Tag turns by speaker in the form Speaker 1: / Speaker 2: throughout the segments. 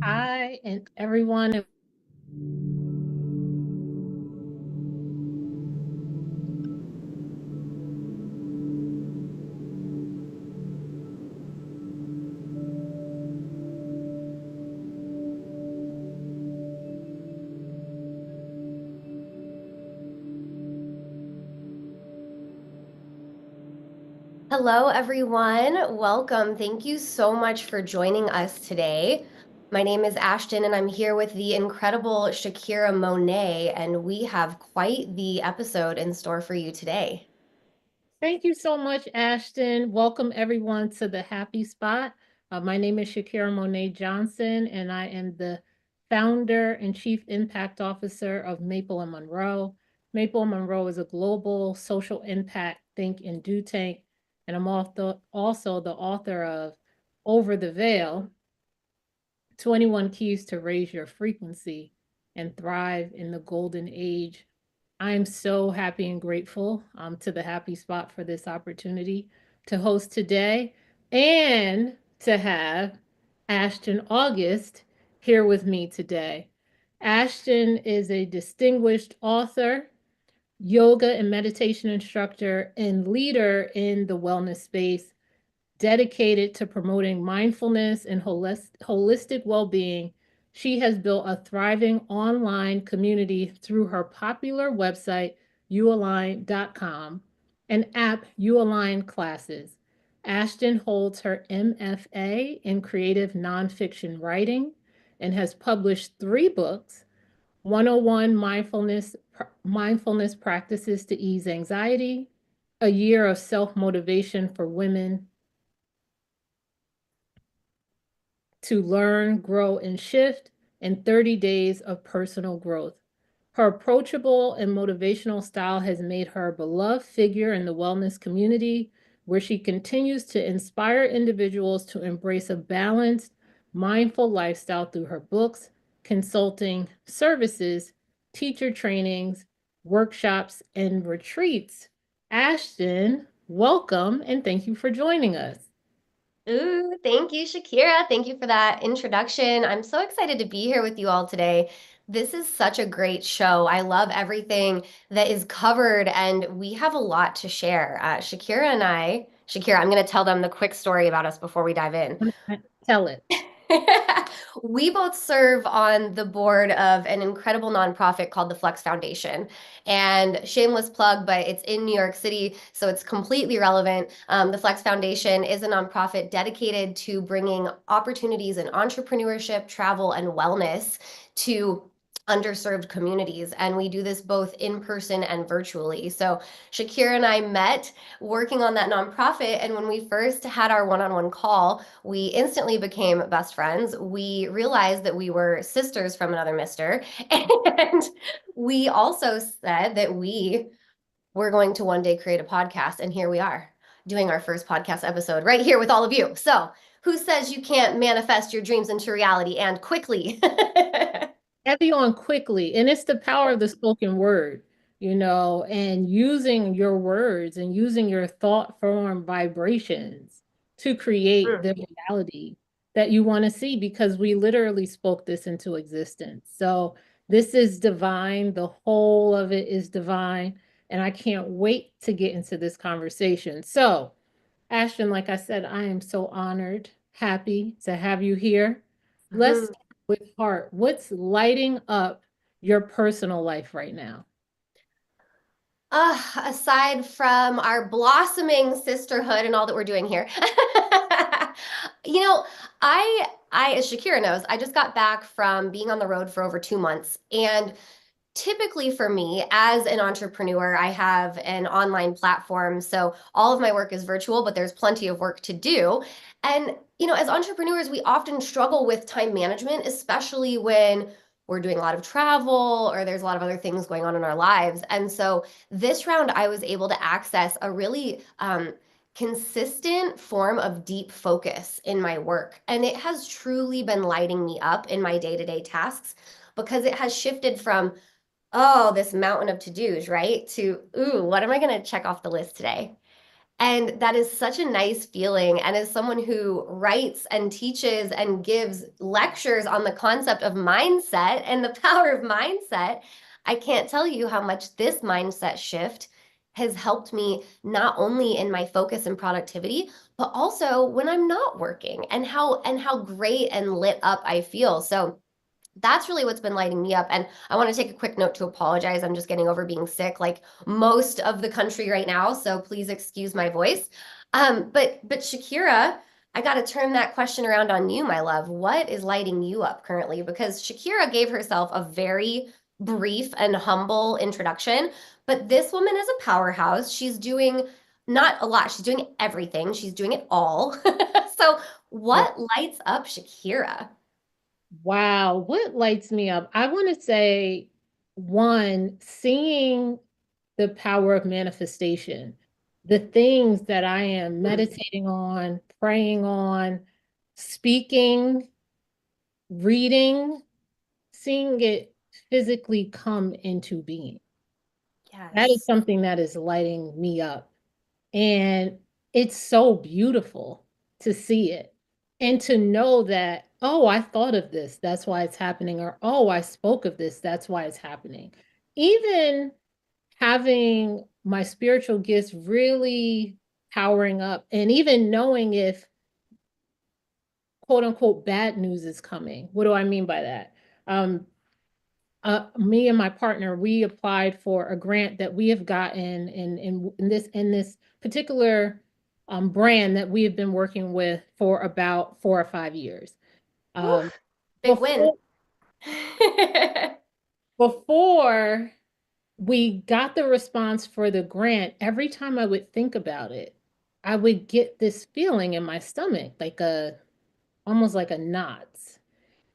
Speaker 1: I and everyone.
Speaker 2: Hello, everyone. Welcome. Thank you so much for joining us today. My name is Ashton, and I'm here with the incredible Shakira Monet, and we have quite the episode in store for you today.
Speaker 1: Thank you so much, Ashton. Welcome everyone to the Happy Spot. My name is Shakira Monet Johnson, and I am the founder and chief impact officer of Maple and Monroe. Maple and Monroe is a global social impact think and do tank, and I'm also the author of Over the Veil, 21 Keys to Raise Your Frequency and Thrive in the Golden Age. I am so happy and grateful to the Happy Spot for this opportunity to host today and to have Ashton August here with me today. Ashton is a distinguished author, yoga and meditation instructor, and leader in the wellness space, dedicated to promoting mindfulness and holistic well being. She has built a thriving online community through her popular website, YouAligned.com, and app YouAligned Classes. Ashton holds her MFA in creative nonfiction writing and has published 3 books: 101 Mindfulness Practices to Ease Anxiety, A Year of Self Motivation for Women to Learn, Grow, and Shift in 30 Days of Personal Growth. Her approachable and motivational style has made her a beloved figure in the wellness community, where she continues to inspire individuals to embrace a balanced, mindful lifestyle through her books, consulting services, teacher trainings, workshops, and retreats. Ashton, welcome and thank you for joining us.
Speaker 2: Ooh, thank you, Shakira. Thank you for that introduction. I'm so excited to be here with you all today. This is such a great show. I love everything that is covered, and we have a lot to share. Shakira, I'm going to tell them the quick story about us before we dive in.
Speaker 1: Tell it.
Speaker 2: We both serve on the board of an incredible nonprofit called the Flex Foundation. And shameless plug, but it's in New York City, so it's completely relevant. The Flex Foundation is a nonprofit dedicated to bringing opportunities in entrepreneurship, travel, and wellness to underserved communities. And we do this both in person and virtually. So Shakira and I met working on that nonprofit. And when we first had our one-on-one call, we instantly became best friends. We realized that we were sisters from another mister. And we also said that we were going to one day create a podcast. And here we are doing our first podcast episode right here with all of you. So, who says you can't manifest your dreams into reality and quickly?
Speaker 1: Heavy on quickly. And it's the power of the spoken word, and using your words and using your thought form vibrations to create the reality that you want to see, because we literally spoke this into existence. So this is divine. The whole of it is divine. And I can't wait to get into this conversation. So, Ashton, like I said, I am so honored, happy to have you here. Let's start with heart. What's lighting up your personal life right now?
Speaker 2: Aside from our blossoming sisterhood and all that we're doing here, you know, as Shakira knows, I just got back from being on the road for over 2 months. And typically for me, as an entrepreneur, I have an online platform. So all of my work is virtual, but there's plenty of work to do. And, as entrepreneurs, we often struggle with time management, especially when we're doing a lot of travel or there's a lot of other things going on in our lives. And so this round, I was able to access a really consistent form of deep focus in my work. And it has truly been lighting me up in my day-to-day tasks because it has shifted from, oh, this mountain of to-dos, right? To, ooh, what am I going to check off the list today? And that is such a nice feeling. And as someone who writes and teaches and gives lectures on the concept of mindset and the power of mindset, I can't tell you how much this mindset shift has helped me not only in my focus and productivity, but also when I'm not working and how great and lit up I feel. So that's really what's been lighting me up. And I want to take a quick note to apologize. I'm just getting over being sick, like most of the country right now. So please excuse my voice. But Shakira, I got to turn that question around on you, my love. What is lighting you up currently? Because Shakira gave herself a very brief and humble introduction, but this woman is a powerhouse. She's doing not a lot. She's doing everything. She's doing it all. So
Speaker 1: Yeah.
Speaker 2: what lights up Shakira?
Speaker 1: Wow, what lights me up? I want to say one, seeing the power of manifestation, the things that I am
Speaker 2: Hmm.
Speaker 1: meditating on, praying on, speaking, reading, seeing it physically come into being. That is
Speaker 2: Yes.
Speaker 1: something that is lighting me up. And it's so beautiful to see it and to know that, oh, I thought of this, that's why it's happening, or oh, I spoke of this, that's why it's happening. Even having my spiritual gifts really powering up, and even knowing if quote unquote bad news is coming. What do I mean by that? Um, Me and my partner, we applied for a grant that we have gotten in this particular brand that we have been working with for about 4 or 5 years. Um,
Speaker 2: Oof, big win.
Speaker 1: before before we got the response for the grant, every time I would think about it, I would get this feeling in my stomach, like a almost like a knot.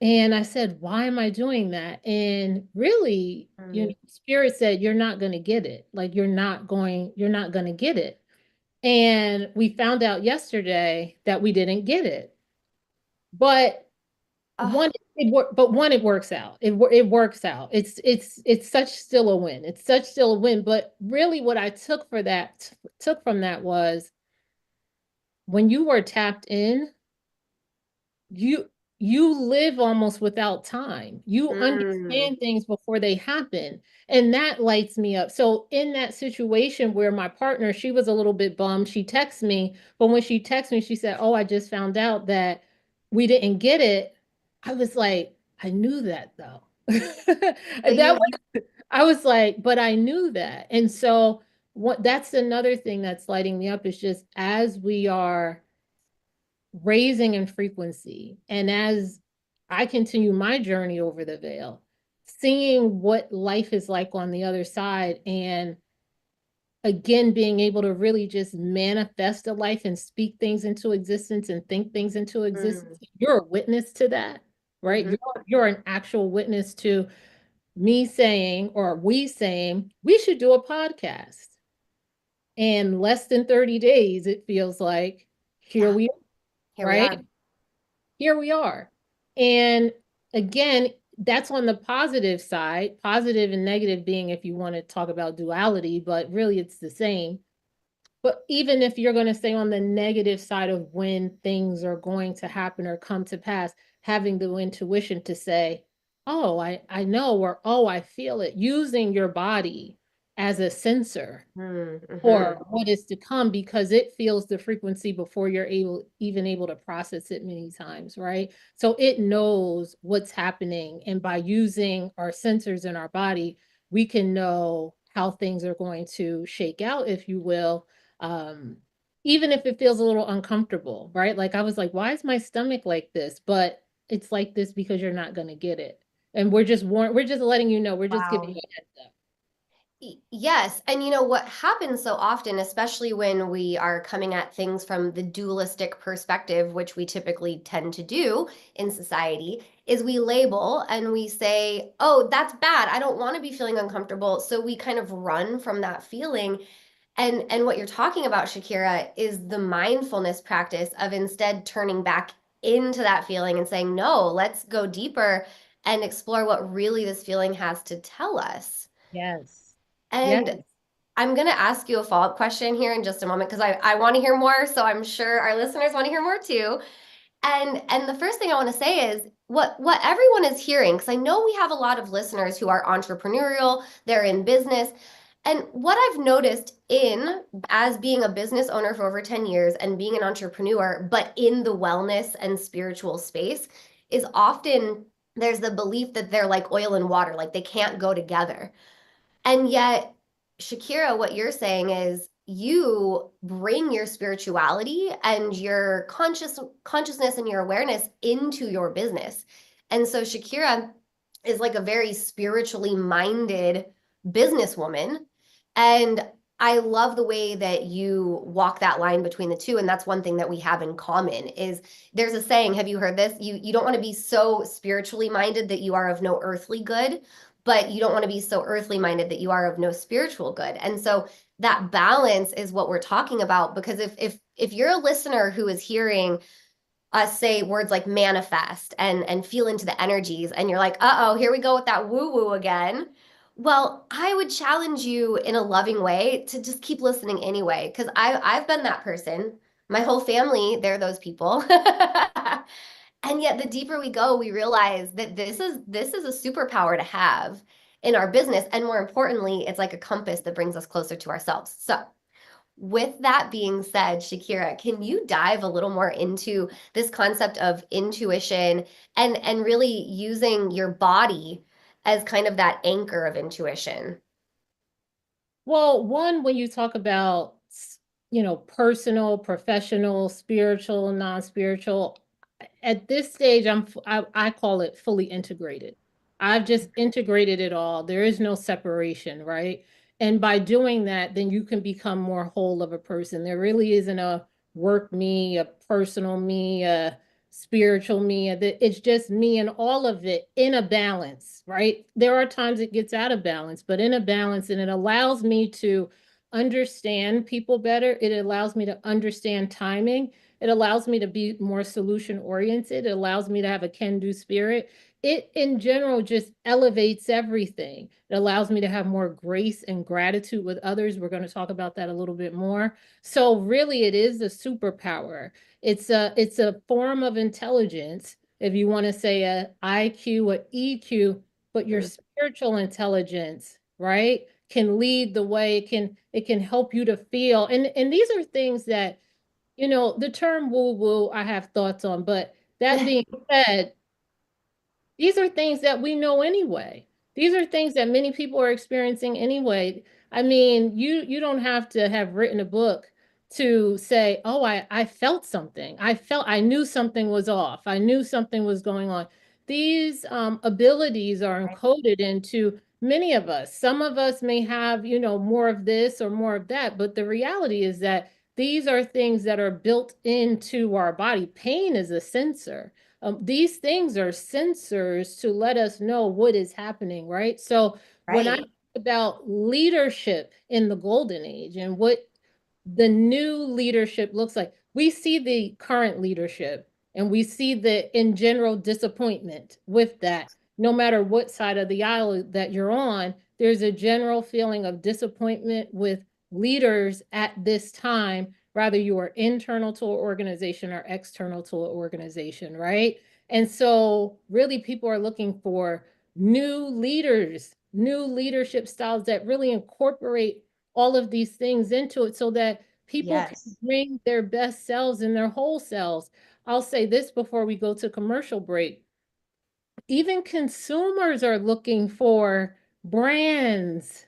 Speaker 1: And I said, why am I doing that? And really,
Speaker 2: Mm.
Speaker 1: Spirit said, you're not going to get it. Like you're not going to get it. And we found out yesterday that we didn't get it. But
Speaker 2: Oh,
Speaker 1: one, it works out. It works out. It's such still a win. It's such still a win. But really what I took from that was when you were tapped in, you you live almost without time. You
Speaker 2: mm.
Speaker 1: understand things before they happen, and that lights me up. So in that situation where my partner, she was a little bit bummed, she texted me, but when she texted me, she said, oh, I just found out that we didn't get it. I was like, I knew that though.
Speaker 2: But
Speaker 1: That
Speaker 2: you,
Speaker 1: was, I was like, but I knew that. And so what that's another thing that's lighting me up is just as we are raising in frequency. And as I continue my journey over the veil, seeing what life is like on the other side, and again, being able to really just manifest a life and speak things into existence and think things into
Speaker 2: mm,
Speaker 1: existence. You're a witness to that, right?
Speaker 2: hmm.
Speaker 1: You're an actual witness to me saying, or we saying, we should do a podcast. And less than 30 days, it feels like here
Speaker 2: Yeah,
Speaker 1: we are,
Speaker 2: here we
Speaker 1: right?
Speaker 2: are.
Speaker 1: Here we are. And again, that's on the positive side, positive and negative being if you want to talk about duality, but really it's the same. But even if you're going to stay on the negative side of when things are going to happen or come to pass, having the intuition to say, oh, I know, or oh, I feel it, using your body as a sensor
Speaker 2: Mm-hmm.
Speaker 1: or what is to come because it feels the frequency before you're able to process it many times, right? So it knows what's happening, and by using our sensors in our body, we can know how things are going to shake out, if you will. um Even if it feels a little uncomfortable, right? Like I was like, why is my stomach like this? But it's like this because you're not going to get it, and we're just letting you know, we're just giving
Speaker 2: Wow.
Speaker 1: you a heads up.
Speaker 2: Yes, and you know what happens so often, especially when we are coming at things from the dualistic perspective, which we typically tend to do in society, is we label and we say, "Oh, that's bad. I don't want to be feeling uncomfortable." So we kind of run from that feeling. And what you're talking about, Shakira, is the mindfulness practice of instead turning back into that feeling and saying, "No, let's go deeper and explore what really this feeling has to tell us."
Speaker 1: Yes.
Speaker 2: And
Speaker 1: Yes.
Speaker 2: I'm going to ask you a follow-up question here in just a moment because I want to hear more. So I'm sure our listeners want to hear more too. And the first thing I want to say is what everyone is hearing, because I know we have a lot of listeners who are entrepreneurial, they're in business. And what I've noticed in as being a business owner for over 10 years and being an entrepreneur, but in the wellness and spiritual space, is often there's the belief that they're like oil and water, like they can't go together. And yet, Shakira, what you're saying is you bring your spirituality and your consciousness and your awareness into your business. And so Shakira is like a very spiritually minded businesswoman. And I love the way that you walk that line between the two. And that's one thing that we have in common is there's a saying, have you heard this? You don't want to be so spiritually minded that you are of no earthly good, but you don't want to be so earthly minded that you are of no spiritual good. And so that balance is what we're talking about, because if you're a listener who is hearing us say words like manifest and feel into the energies and you're like, uh-oh, here we go with that woo woo again. Well, I would challenge you in a loving way to just keep listening anyway, because I've been that person. My whole family, they're those people. And yet the deeper we go, we realize that this is a superpower to have in our business. And more importantly, it's like a compass that brings us closer to ourselves. So with that being said, Shakira, can you dive a little more into this concept of intuition and really using your body as kind of that anchor of intuition?
Speaker 1: Well, one, when you talk about, personal, professional, spiritual, non-spiritual, at this stage, I call it fully integrated. I've just integrated it all. There is no separation, right? And by doing that, then you can become more whole of a person. There really isn't a work me, a personal me, a spiritual me. It's just me and all of it in a balance, right? There are times it gets out of balance, but in a balance, and it allows me to understand people better. It allows me to understand timing. It allows me to be more solution oriented. It allows me to have a can-do spirit. It in general just elevates everything. It allows me to have more grace and gratitude with others. We're going to talk about that a little bit more. So really it is a superpower. It's a form of intelligence, if you want to say a IQ or EQ, but your spiritual intelligence, right, can lead the way. It can help you to feel. And these are things that, the term woo woo, I have thoughts on, but that being said, these are things that we know anyway. These are things that many people are experiencing anyway. I mean, you don't have to have written a book to say, "Oh, I felt something. I knew something was off. I knew something was going on." These abilities are encoded into many of us. Some of us may have, more of this or more of that, but the reality is that these are things that are built into our body. Pain is a sensor. These things are sensors to let us know what is happening, right? So when I talk
Speaker 2: Right.
Speaker 1: about leadership in the golden age and what the new leadership looks like, we see the current leadership and we see the in general disappointment with that. No matter what side of the aisle that you're on, there's a general feeling of disappointment with leaders at this time, rather you are internal to an organization or external to an organization, right? And so really people are looking for new leaders, new leadership styles that really incorporate all of these things into it so that people can
Speaker 2: Yes.
Speaker 1: bring their best selves and their whole selves. I'll say this before we go to commercial break. Even consumers are looking for brands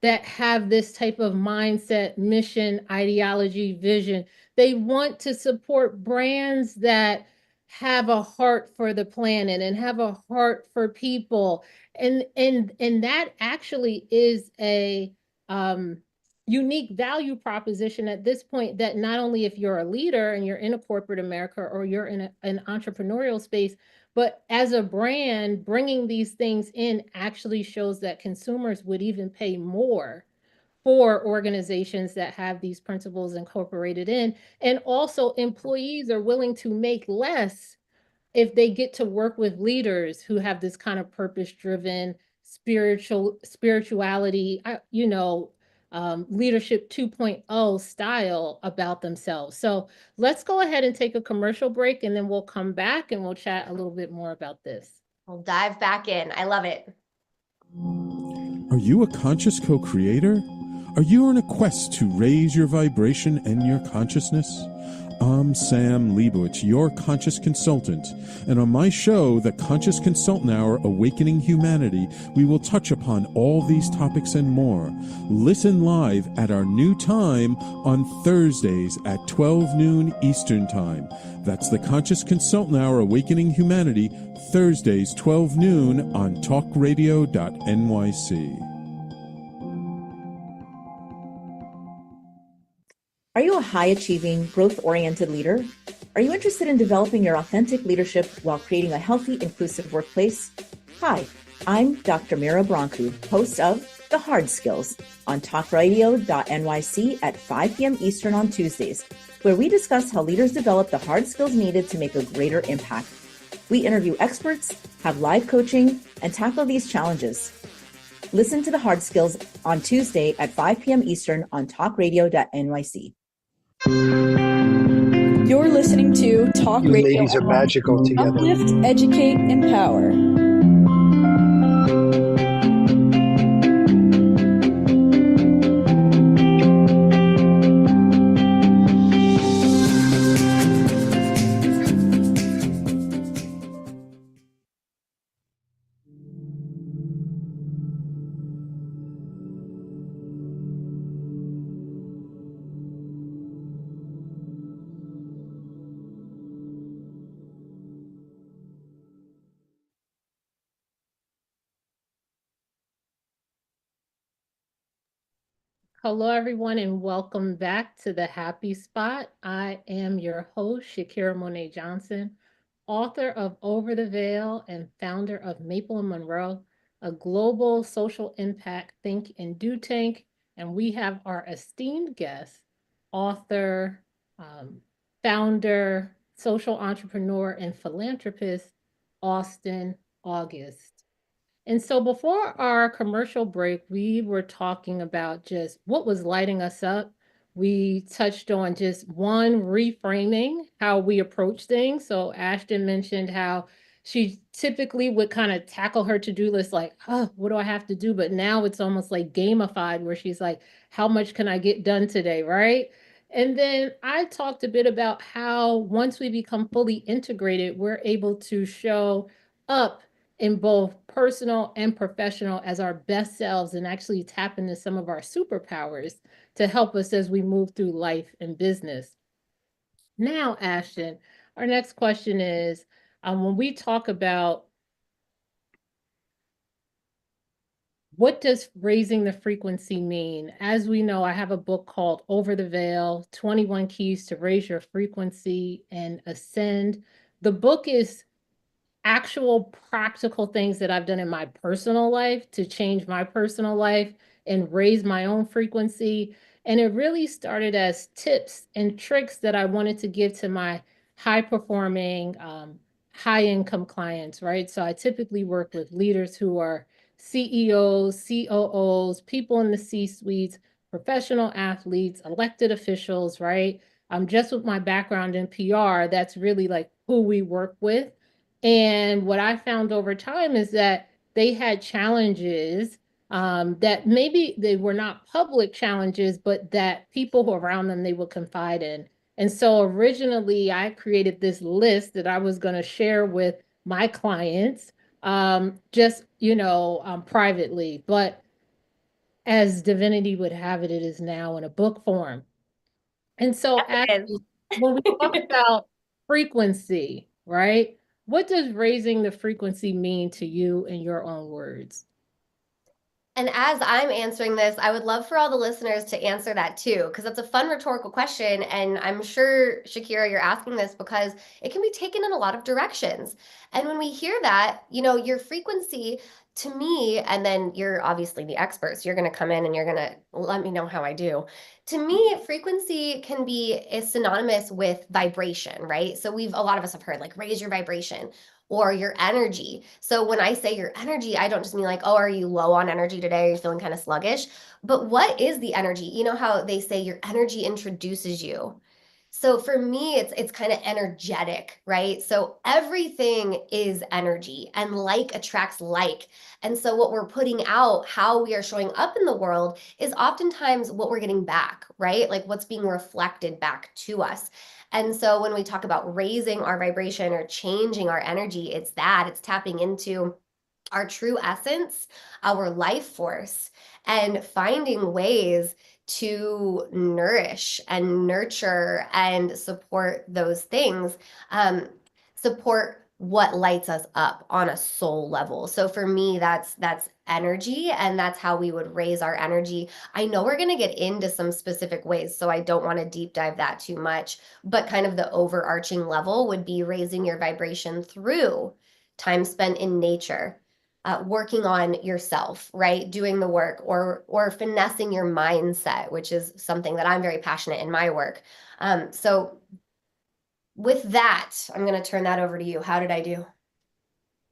Speaker 1: that have this type of mindset, mission, ideology, vision. They want to support brands that have a heart for the planet and have a heart for people. And that actually is a um, unique value proposition at this point, that not only if you're a leader and you're in a corporate America or you're in an entrepreneurial space, but as a brand, bringing these things in actually shows that consumers would even pay more for organizations that have these principles incorporated in. And also, employees are willing to make less if they get to work with leaders who have this kind of purpose driven spirituality, leadership 2.0 style about themselves. So let's go ahead and take a commercial break, and then we'll come back and we'll chat a little bit more about this.
Speaker 2: We'll dive back in. I love it.
Speaker 3: Are you a conscious co-creator? Are you on a quest to raise your vibration and your consciousness? I'm Sam Leibowitz, your conscious consultant, and on my show, The Conscious Consultant Hour Awakening Humanity, we will touch upon all these topics and more. Listen live at our new time on Thursdays at 12 noon Eastern Time. That's The Conscious Consultant Hour Awakening Humanity, Thursdays 12 noon on talkradio.nyc.
Speaker 4: Are you a high-achieving, growth-oriented leader? Are you interested in developing your authentic leadership while creating a healthy, inclusive workplace? Hi, I'm Dr. Mira Brancu, host of The Hard Skills on talkradio.nyc at 5 p.m. Eastern on Tuesdays, where we discuss how leaders develop the hard skills needed to make a greater impact. We interview experts, have live coaching, and tackle these challenges. Listen to The Hard Skills on Tuesday at 5 p.m. Eastern on talkradio.nyc.
Speaker 5: You're listening to Talk
Speaker 6: You
Speaker 5: Radio.
Speaker 6: ladies are magical together.
Speaker 5: Uplift, educate, empower.
Speaker 1: Hello, everyone, and welcome back to the Happy Spot. I am your host, Shakira Monet Johnson, author of Over the Veil and founder of Maple Monroe, a global social impact think and do tank. And we have our esteemed guest, author, founder, social entrepreneur, and philanthropist, Ashton August. And so before our commercial break, we were talking about just what was lighting us up. We touched on just one, reframing how we approach things. So Ashton mentioned how she typically would kind of tackle her to-do list like, oh, what do I have to do? But now it's almost like gamified where she's like, how much can I get done today, right? And then I talked a bit about how once we become fully integrated, we're able to show up in both personal and professional as our best selves and actually tap into some of our superpowers to help us as we move through life and business. Now, Ashton, our next question is, when we talk about what does raising the frequency mean? As we know, I have a book called Over the Veil, 21 Keys to Raise Your Frequency and Ascend. The book is actual practical things that I've done in my personal life to change my personal life and raise my own frequency. And it really started as tips and tricks that I wanted to give to my high performing, high income clients, right? So I typically work with leaders who are CEOs, COOs, people in the C suites, professional athletes, elected officials, right? Just with my background in PR, that's really like who we work with. And what I found over time is that they had challenges that maybe they were not public challenges, but that people who around them they would confide in. And so originally I created this list that I was going to share with my clients, just, privately. But as divinity would have it, it is now in a book form. And so
Speaker 2: Yes, it is.
Speaker 1: when we talk about frequency, right? What does raising the frequency mean to you in your own words?
Speaker 2: And as I'm answering this, I would love for all the listeners to answer that too, because that's a fun rhetorical question. And I'm sure, Shakira, you're asking this because it can be taken in a lot of directions. And when we hear that, your frequency to me, and then you're obviously the experts, you're going to come in and you're going to let me know how I do. To me, frequency can be synonymous with vibration, right? So a lot of us have heard like raise your vibration. or your energy. So when I say your energy, I don't just mean like, oh, are you low on energy today? Are you feeling kind of sluggish? But what is the energy? You know how they say your energy introduces you. So for me, it's kind of energetic, right? So everything is energy and like attracts like. And so what we're putting out, how we are showing up in the world is oftentimes what we're getting back, right? Like what's being reflected back to us. And so when we talk about raising our vibration or changing our energy, it's that, it's tapping into our true essence, our life force, and finding ways to nourish and nurture and support those things, support what lights us up on a soul level. So for me, that's energy, and that's how we would raise our energy. I know we're going to get into some specific ways, so I don't want to deep dive that too much, but kind of the overarching level would be raising your vibration through time spent in nature, working on yourself, right? Doing the work, or finessing your mindset, which is something that I'm very passionate in my work. So with that, I'm going to turn that over to you. How did I do?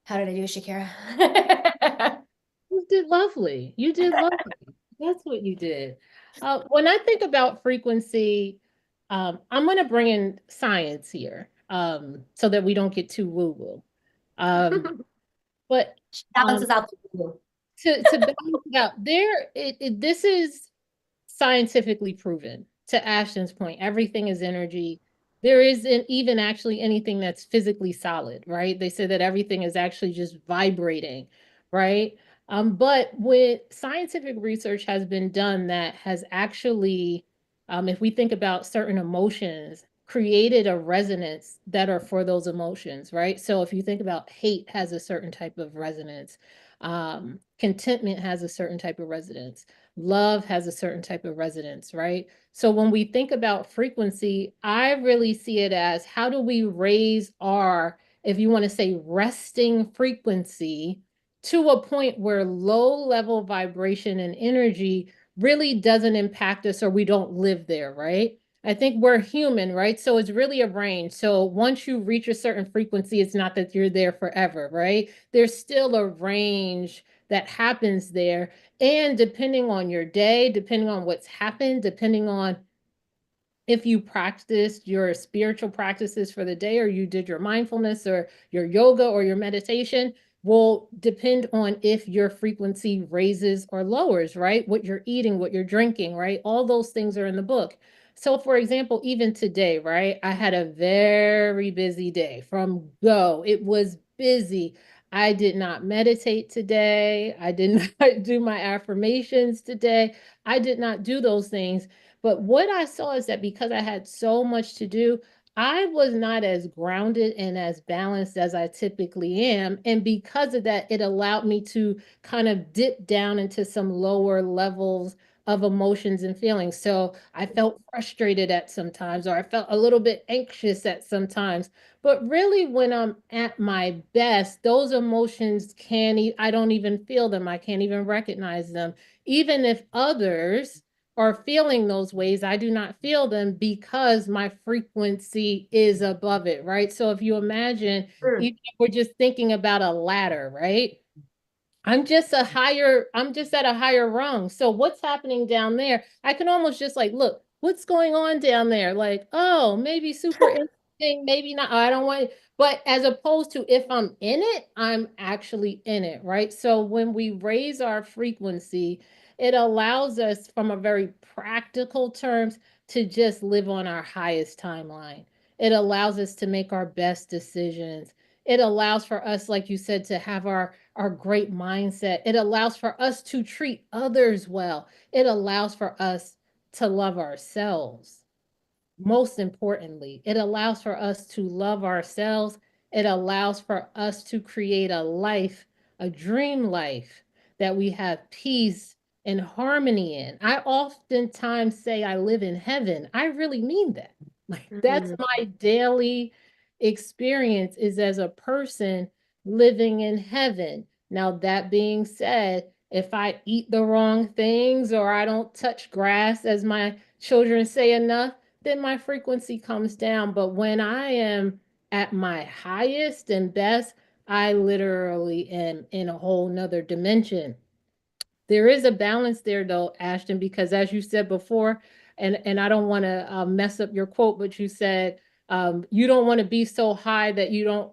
Speaker 2: How did I do, Shakira?
Speaker 1: You did lovely. You did lovely. That's what you did. When I think about frequency, I'm going to bring in science here, so that we don't get too woo-woo. But
Speaker 2: Balances out the blue.
Speaker 1: to balance it out, this is scientifically proven. To Ashton's point, everything is energy. There isn't even actually anything that's physically solid, right? They say that everything is actually just vibrating, right? But with scientific research has been done that has actually, if we think about certain emotions, created a resonance that are for those emotions, right? So if you think about hate has a certain type of resonance, contentment has a certain type of resonance, love has a certain type of resonance, right? So when we think about frequency, I really see it as how do we raise our, if you want to say, resting frequency to a point where low level vibration and energy really doesn't impact us, or we don't live there, right? I think we're human, right? So it's really a range. So once you reach a certain frequency, it's not that you're there forever, right? There's still a range that happens there. And depending on your day, depending on what's happened, depending on if you practiced your spiritual practices for the day, or you did your mindfulness or your yoga or your meditation, will depend on if your frequency raises or lowers, right? What you're eating, what you're drinking, right? All those things are in the book. So for example, even today, right? I had a very busy day from go. It was busy. I did not meditate today. I did not do my affirmations today. I did not do those things. But what I saw is that because I had so much to do, I was not as grounded and as balanced as I typically am. And because of that, it allowed me to kind of dip down into some lower levels of emotions and feelings. So I felt frustrated at some times, or I felt a little bit anxious at some times. But really, when I'm at my best, those emotions I don't even feel them. I can't even recognize them. Even if others are feeling those ways, I do not feel them because my frequency is above it, right? So if you imagine, even if we're just thinking about a ladder, right? I'm just at a higher rung. So what's happening down there? I can almost just like, look, what's going on down there? Like, oh, maybe super interesting, maybe not. I don't want, but as opposed to if I'm in it, I'm actually in it, right? So when we raise our frequency, it allows us from a very practical terms to just live on our highest timeline. It allows us to make our best decisions. It allows for us, like you said, to have our great mindset. It allows for us to treat others well. It allows for us to love ourselves. Most importantly, it allows for us to love ourselves. It allows for us to create a life, a dream life that we have peace and harmony in. I oftentimes say I live in heaven. I really mean that. Like that's my daily experience is as a person living in heaven. Now, that being said, if I eat the wrong things or I don't touch grass, as my children say enough, then my frequency comes down. But when I am at my highest and best, I literally am in a whole nother dimension. There is a balance there though, Ashton, because as you said before, and I don't want to mess up your quote, but you said you don't want to be so high that you don't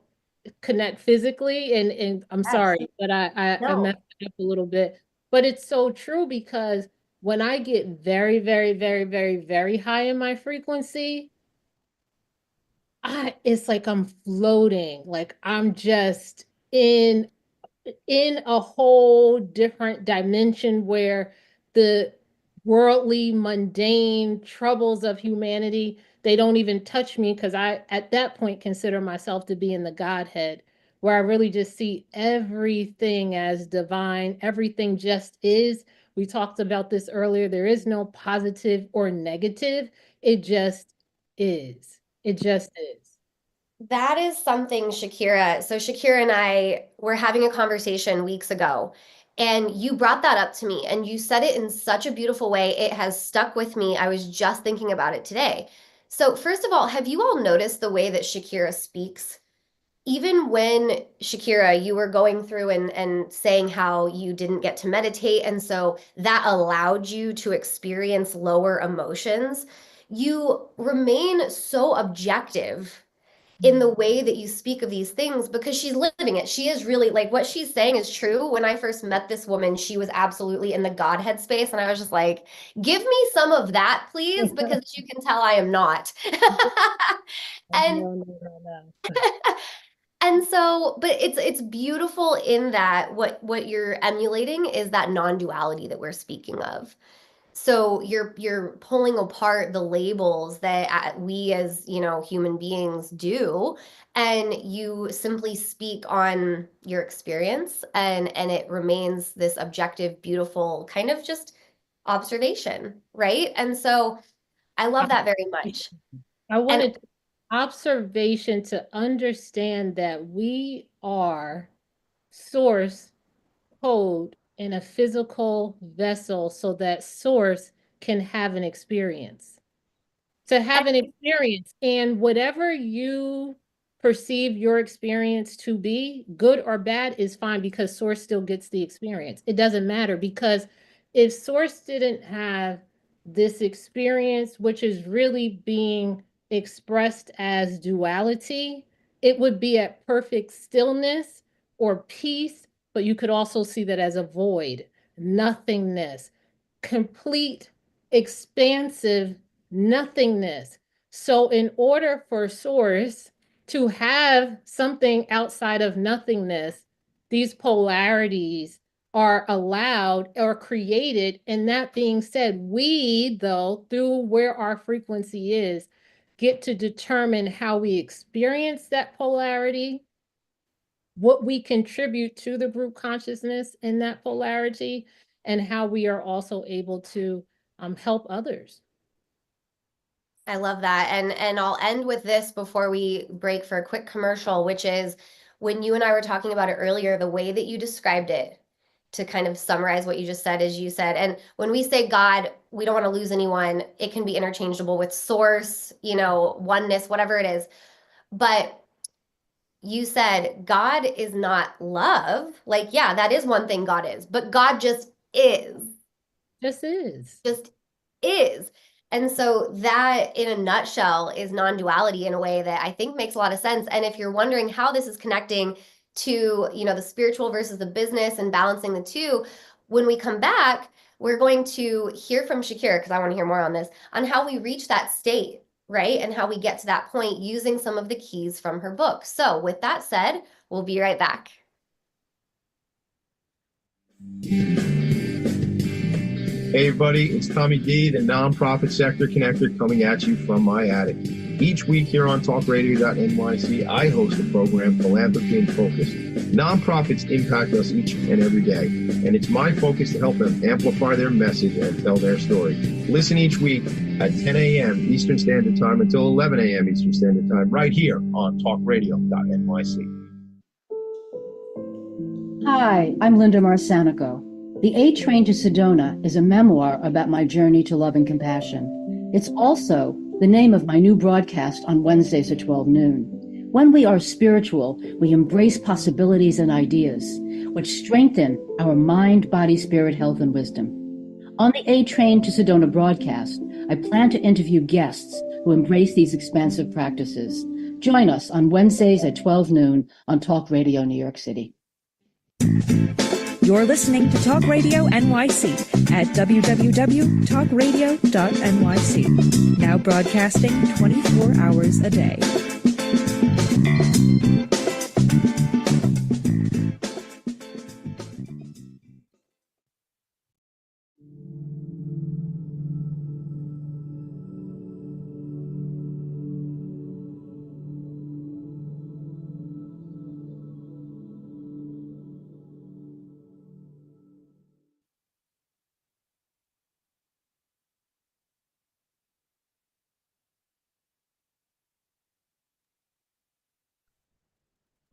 Speaker 1: connect physically. And I'm
Speaker 2: Yes.
Speaker 1: sorry, but I
Speaker 2: No.
Speaker 1: messed it up a little bit. But it's so true because when I get very, very, very, very, very high in my frequency, it's like I'm floating, like I'm just in a whole different dimension where the worldly, mundane troubles of humanity, they don't even touch me because I, at that point, consider myself to be in the Godhead, where I really just see everything as divine. Everything just is. We talked about this earlier. There is no positive or negative. It just is. It just is.
Speaker 2: That is something, Shakira. So Shakira and I were having a conversation weeks ago, and you brought that up to me, and you said it in such a beautiful way. It has stuck with me. I was just thinking about it today. So, first of all, have you all noticed the way that Shakira speaks? Even when Shakira, you were going through and saying how you didn't get to meditate, and so that allowed you to experience lower emotions, you remain so objective in the way that you speak of these things because she's living it. She is really like what she's saying is true. When I first met this woman, she was absolutely in the Godhead space. And I was just like, give me some of that, please, because as you can tell, I am not. and
Speaker 1: No, no, no, no.
Speaker 2: and so, but it's beautiful in that what you're emulating is that non-duality that we're speaking of. So you're pulling apart the labels that we as, human beings do, and you simply speak on your experience, and it remains this objective, beautiful kind of just observation, right? And so I love that very much.
Speaker 1: I
Speaker 2: And
Speaker 1: wanted observation to understand that we are source code in a physical vessel so that source can have an experience. To have an experience, and whatever you perceive your experience to be, good or bad, is fine because source still gets the experience. It doesn't matter because if source didn't have this experience, which is really being expressed as duality, it would be at perfect stillness or peace, but you could also see that as a void, nothingness, complete expansive nothingness. So, in order for source to have something outside of nothingness, these polarities are allowed or created. And that being said, we, though, through where our frequency is, get to determine how we experience that polarity, what we contribute to the group consciousness in that polarity, and how we are also able to help others.
Speaker 2: I love that. And I'll end with this before we break for a quick commercial, which is when you and I were talking about it earlier, the way that you described it, to kind of summarize what you just said, is you said, and when we say God, we don't want to lose anyone. It can be interchangeable with source, oneness, whatever it is. But you said God is not love. Like, yeah, that is one thing God is, but God just is.
Speaker 1: This is.
Speaker 2: Just is. And so that in a nutshell is non-duality in a way that I think makes a lot of sense. And if you're wondering how this is connecting to, the spiritual versus the business and balancing the two, when we come back, we're going to hear from Shakira, because I want to hear more on this, on how we reach that state, right? And how we get to that point using some of the keys from her book. So with that said, we'll be right back.
Speaker 6: Hey everybody, it's Tommy D, the nonprofit sector connector, coming at you from my attic. Each week here on talkradio.nyc, I host a program, Philanthropy in Focus. Nonprofits impact us each and every day, and it's my focus to help them amplify their message and tell their story. Listen each week at 10 a.m. Eastern Standard Time until 11 a.m. Eastern Standard Time, right here on talkradio.nyc.
Speaker 7: Hi, I'm Linda Marcanico. The A Train to Sedona is a memoir about my journey to love and compassion. It's also the name of my new broadcast on Wednesdays at 12 noon. When we are spiritual, we embrace possibilities and ideas, which strengthen our mind, body, spirit, health, and wisdom. On the A Train to Sedona broadcast, I plan to interview guests who embrace these expansive practices. Join us on Wednesdays at 12 noon on Talk Radio New York City.
Speaker 8: You're listening to Talk Radio NYC at www.talkradio.nyc. Now broadcasting 24 hours a day.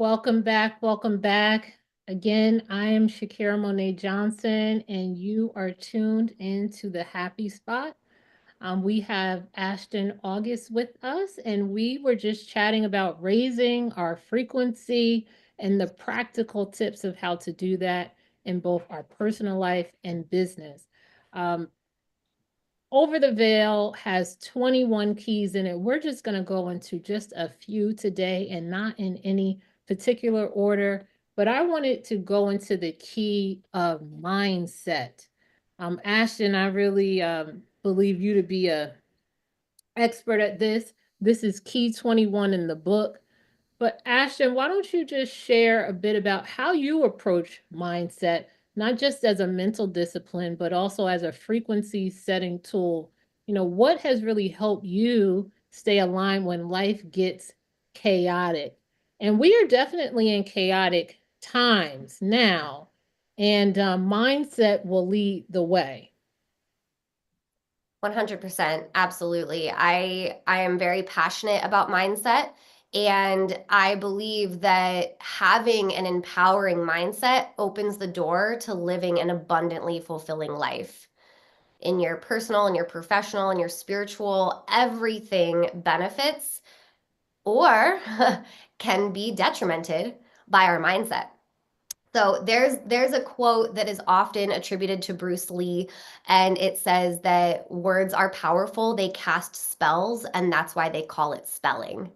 Speaker 1: Welcome back. Welcome back. Again, I am Shakira Monet Johnson, and you are tuned into the Happy Spot. We have Ashton August with us, and we were just chatting about raising our frequency and the practical tips of how to do that in both our personal life and business. Over the Veil has 21 keys in it. We're just going to go into just a few today and not in any particular order, but I wanted to go into the key of mindset. Ashton, I really believe you to be a expert at this. This is key 21 in the book. But Ashton, why don't you just share a bit about how you approach mindset, not just as a mental discipline, but also as a frequency setting tool? What has really helped you stay aligned when life gets chaotic? And we are definitely in chaotic times now, and mindset will lead the way.
Speaker 2: 100%, absolutely. I am very passionate about mindset, and I believe that having an empowering mindset opens the door to living an abundantly fulfilling life. In your personal, in your professional, in your spiritual, everything benefits or can be detrimented by our mindset. So there's a quote that is often attributed to Bruce Lee, and it says that words are powerful, they cast spells, and that's why they call it spelling.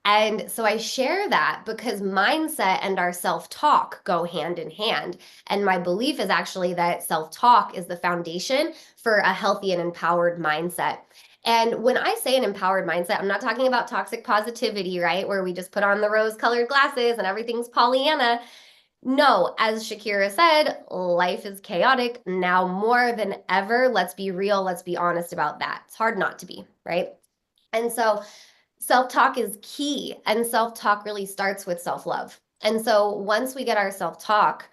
Speaker 2: And so I share that because mindset and our self-talk go hand in hand. And my belief is actually that self-talk is the foundation for a healthy and empowered mindset. And when I say an empowered mindset, I'm not talking about toxic positivity, right? Where we just put on the rose-colored glasses and everything's Pollyanna. No, as Shakira said, life is chaotic now more than ever. Let's be real. Let's be honest about that. It's hard not to be, right? And so self-talk is key, and self-talk really starts with self-love. And so once we get our self-talk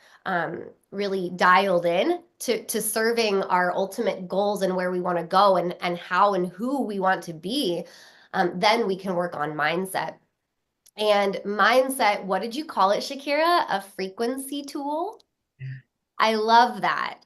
Speaker 2: really dialed in to serving our ultimate goals and where we want to go and how and who we want to be, then we can work on mindset. And mindset, what did you call it, Shakira? A frequency tool? I love that.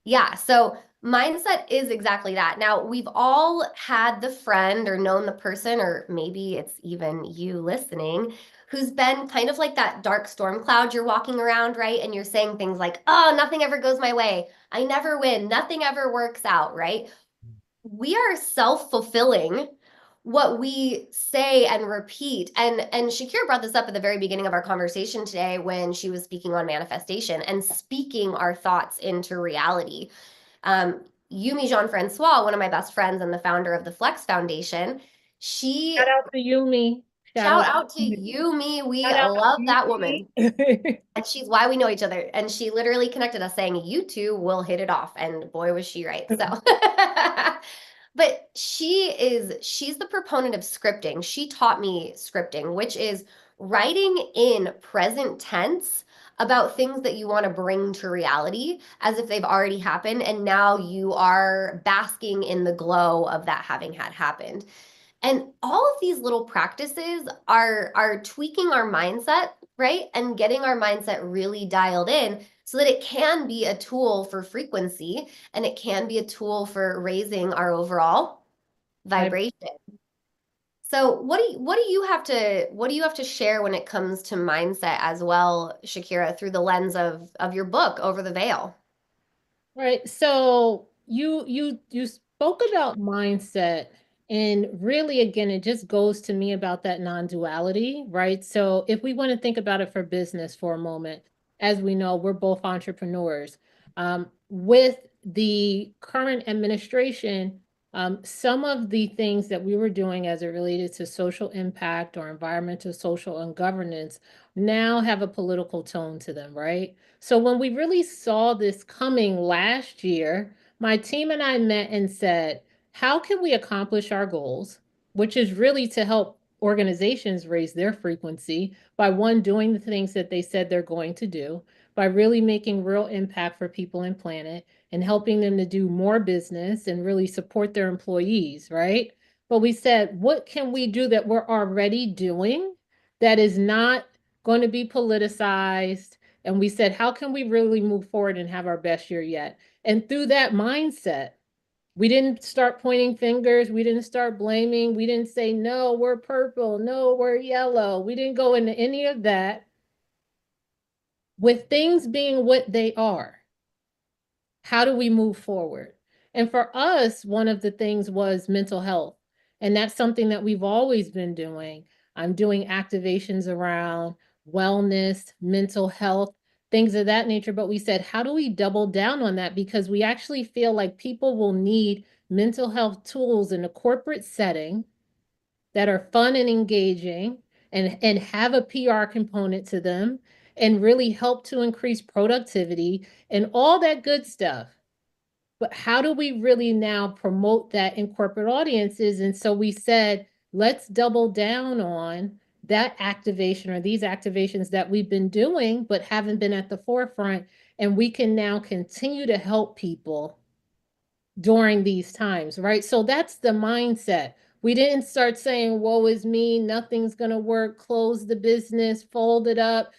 Speaker 2: Yeah, so mindset is exactly that. Now, we've all had the friend or known the person, or maybe it's even you listening, who's been kind of like that dark storm cloud you're walking around, right? And you're saying things like, oh, nothing ever goes my way. I never win. Nothing ever works out, right? We are self-fulfilling what we say and repeat. And Shakira brought this up at the very beginning of our conversation today when she was speaking on manifestation and speaking our thoughts into reality. Yumi Jean-Francois, one of my best friends and the founder of the Flex Foundation, she
Speaker 1: Shout out to Yumi.
Speaker 2: shout out to Yumi. We love that woman. And she's why we know each other. And she literally connected us saying, you two will hit it off. And boy, was she right. So, but she's the proponent of scripting. She taught me scripting, which is writing in present tense about things that you want to bring to reality as if they've already happened. And now you are basking in the glow of that having had happened. And all of these little practices are tweaking our mindset, right? And getting our mindset really dialed in so that it can be a tool for frequency and it can be a tool for raising our overall vibration. So what do you have to share when it comes to mindset as well, Shakira, through the lens of your book, Over the Veil?
Speaker 1: Right. So you spoke about mindset, and really again it just goes to me about that non-duality, right? So if we want to think about it for business for a moment, as we know, we're both entrepreneurs. With the current administration, some of the things that we were doing as it related to social impact or environmental, social, and governance now have a political tone to them, right? So when we really saw this coming last year, my team and I met and said, how can we accomplish our goals, which is really to help organizations raise their frequency by one, doing the things that they said they're going to do, by really making real impact for people and planet and helping them to do more business and really support their employees, right? But we said, what can we do that we're already doing that is not going to be politicized? And we said, how can we really move forward and have our best year yet? And through that mindset, we didn't start pointing fingers. We didn't start blaming. We didn't say, no, we're purple. No, we're yellow. We didn't go into any of that. With things being what they are, how do we move forward? And for us, one of the things was mental health. And that's something that we've always been doing. I'm doing activations around wellness, mental health, things of that nature. But we said, how do we double down on that? Because we actually feel like people will need mental health tools in a corporate setting that are fun and engaging and have a PR component to them and really help to increase productivity and all that good stuff. But how do we really now promote that in corporate audiences? And so we said, let's double down on that activation or these activations that we've been doing, but haven't been at the forefront. And we can now continue to help people during these times, right? So that's the mindset. We didn't start saying, woe is me, nothing's going to work, close the business, fold it up.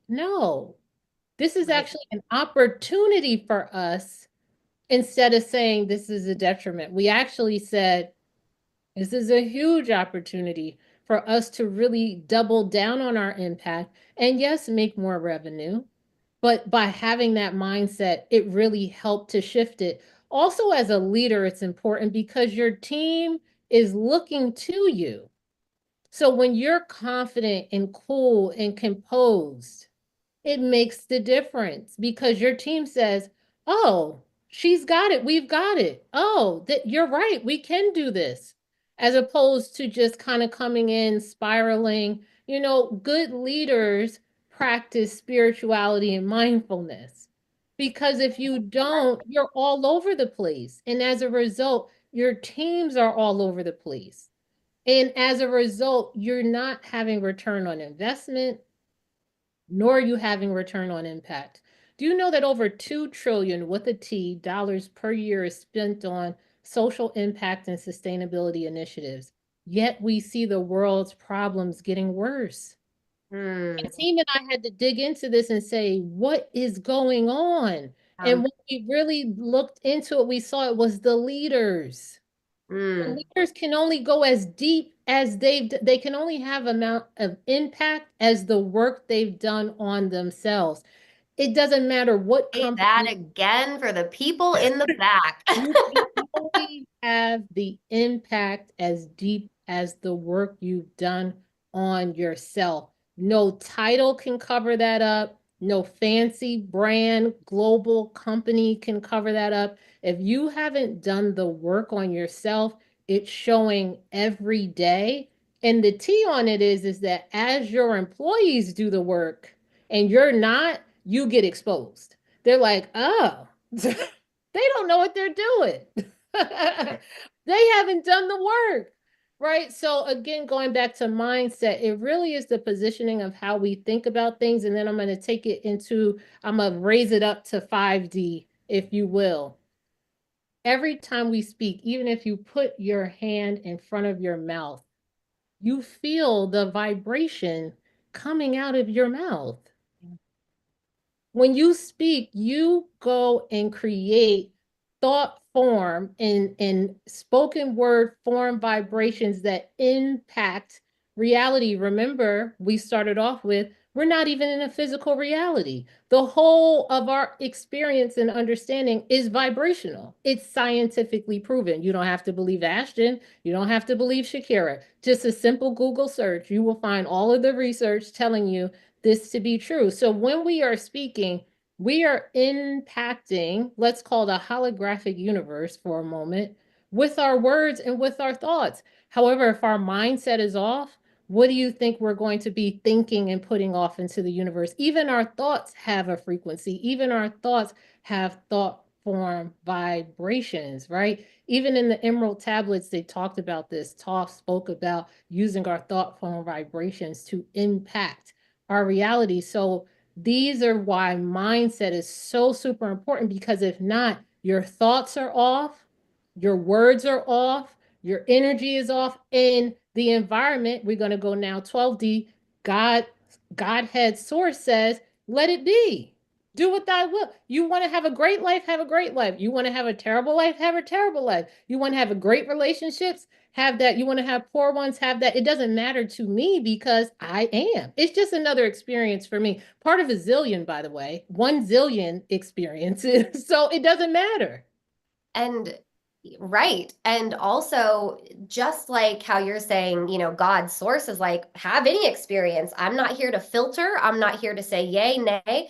Speaker 1: No, this is
Speaker 2: Right.
Speaker 1: actually an opportunity for us. Instead of saying this is a detriment, we actually said this is a huge opportunity for us to really double down on our impact and yes, make more revenue. But by having that mindset, it really helped to shift it. Also, as a leader, it's important because your team is looking to you. So when you're confident and cool and composed, it makes the difference because your team says, oh, she's got it. We've got it. Oh, that you're right. We can do this. As opposed to just kind of coming in, spiraling. Good leaders practice spirituality and mindfulness because if you don't, you're all over the place. And as a result, your teams are all over the place. And as a result, you're not having return on investment nor are you having return on impact. Do you know that over 2 trillion with a T dollars per year is spent on social impact and sustainability initiatives? Yet we see the world's problems getting worse.
Speaker 2: Hmm.
Speaker 1: My team and I had to dig into this and say, what is going on? And when we really looked into it, we saw it was the leaders. The
Speaker 2: Mm.
Speaker 1: leaders can only go as deep as they can only have amount of impact as the work they've done on themselves. It doesn't matter what
Speaker 2: Say that
Speaker 1: company
Speaker 2: again for the people in the back.
Speaker 1: you can only have the impact as deep as the work you've done on yourself. No title can cover that up. No fancy brand, global company can cover that up. If you haven't done the work on yourself, it's showing every day. And the T on it is that as your employees do the work and you're not, you get exposed. They're like, oh, they don't know what they're doing. They haven't done the work, right? So again, going back to mindset, it really is the positioning of how we think about things. And then I'm going to take it into, I'm going to raise it up to 5D, if you will. Every time we speak, even if you put your hand in front of your mouth, you feel the vibration coming out of your mouth. When you speak, you go and create thought form in spoken word form vibrations that impact reality. Remember, we started off with we're not even in a physical reality. The whole of our experience and understanding is vibrational. It's scientifically proven. You don't have to believe Ashton. You don't have to believe Shakira. Just a simple Google search, you will find all of the research telling you this to be true. So when we are speaking, we are impacting, let's call it a holographic universe for a moment, with our words and with our thoughts. However, if our mindset is off, what do you think we're going to be thinking and putting off into the universe? Even our thoughts have a frequency. Even our thoughts have thought form vibrations, right? Even in the Emerald tablets, they talked about this, spoke about using our thought form vibrations to impact our reality. So these are why mindset is so super important, because if not, your thoughts are off, your words are off, your energy is off, and the environment, we're going to go now 12D, Godhead source says, let it be. Do what thy will. You want to have a great life, have a great life. You want to have a terrible life, have a terrible life. You want to have a great relationships, have that. You want to have poor ones, have that. It doesn't matter to me because I am. It's just another experience for me. Part of a zillion, by the way, 1 zillion experiences. So it doesn't matter.
Speaker 2: And right. And also, just like how you're saying, God's source is like, have any experience. I'm not here to filter. I'm not here to say yay, nay.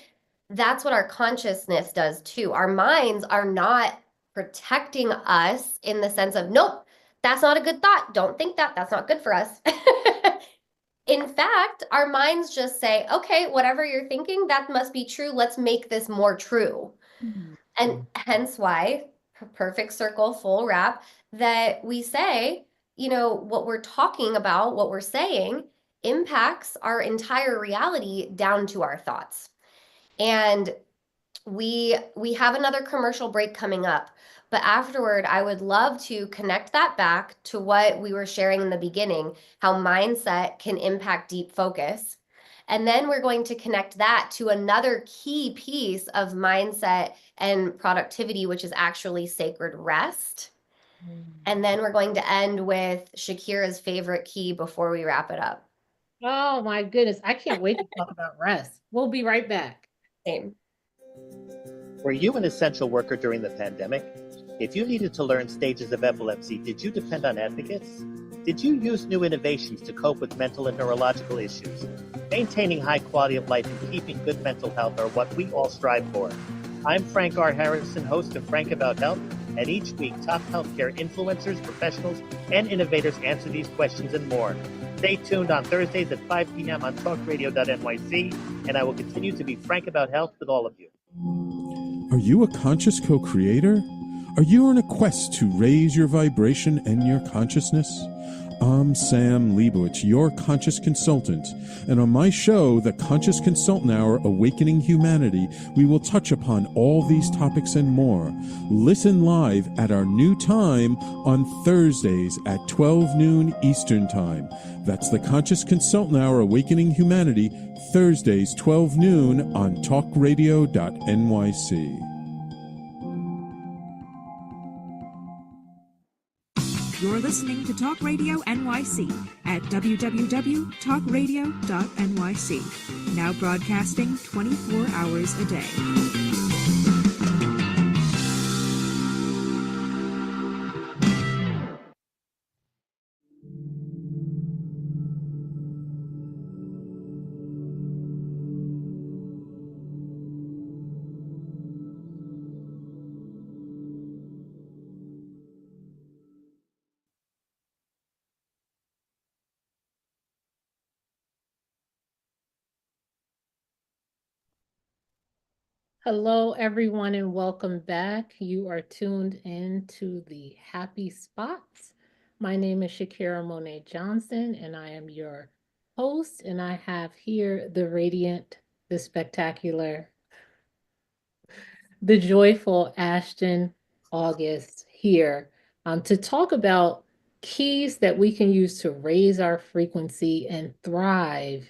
Speaker 2: That's what our consciousness does too. Our minds are not protecting us in the sense of, nope, that's not a good thought. Don't think that. That's not good for us. In fact, our minds just say, okay, whatever you're thinking, that must be true. Let's make this more true. And hence why, perfect circle, full wrap, that we say, what we're talking about, what we're saying impacts our entire reality down to our thoughts. And we have another commercial break coming up, but afterward, I would love to connect that back to what we were sharing in the beginning, how mindset can impact deep focus. And then we're going to connect that to another key piece of mindset and productivity, which is actually sacred rest. And then we're going to end with Shakira's favorite key before we wrap it up.
Speaker 1: Oh my goodness. I can't wait to talk about rest. We'll be right back.
Speaker 2: Same.
Speaker 9: Were you an essential worker during the pandemic? If you needed to learn stages of epilepsy, did you depend on advocates? Did you use new innovations to cope with mental and neurological issues? Maintaining high quality of life and keeping good mental health are what we all strive for. I'm Frank R. Harrison, host of Frank About Health, and each week top healthcare influencers, professionals, and innovators answer these questions and more. Stay tuned on Thursdays at 5 p.m. on talkradio.nyc, and I will continue to be frank about health with all of you.
Speaker 3: Are you a conscious co-creator? Are you on a quest to raise your vibration and your consciousness? I'm Sam Leibowitz, your conscious consultant, and on my show, The Conscious Consultant Hour, Awakening Humanity, we will touch upon all these topics and more. Listen live at our new time on Thursdays at 12 noon Eastern Time. That's The Conscious Consultant Hour, Awakening Humanity, Thursdays 12 noon on talkradio.nyc.
Speaker 8: You're listening to Talk Radio NYC at www.talkradio.nyc. Now broadcasting 24 hours a day.
Speaker 1: Hello, everyone, and welcome back. You are tuned in to the Happy Spots. My name is Shakira Monet Johnson, and I am your host. And I have here the radiant, the spectacular, the joyful Ashton August here to talk about keys that we can use to raise our frequency and thrive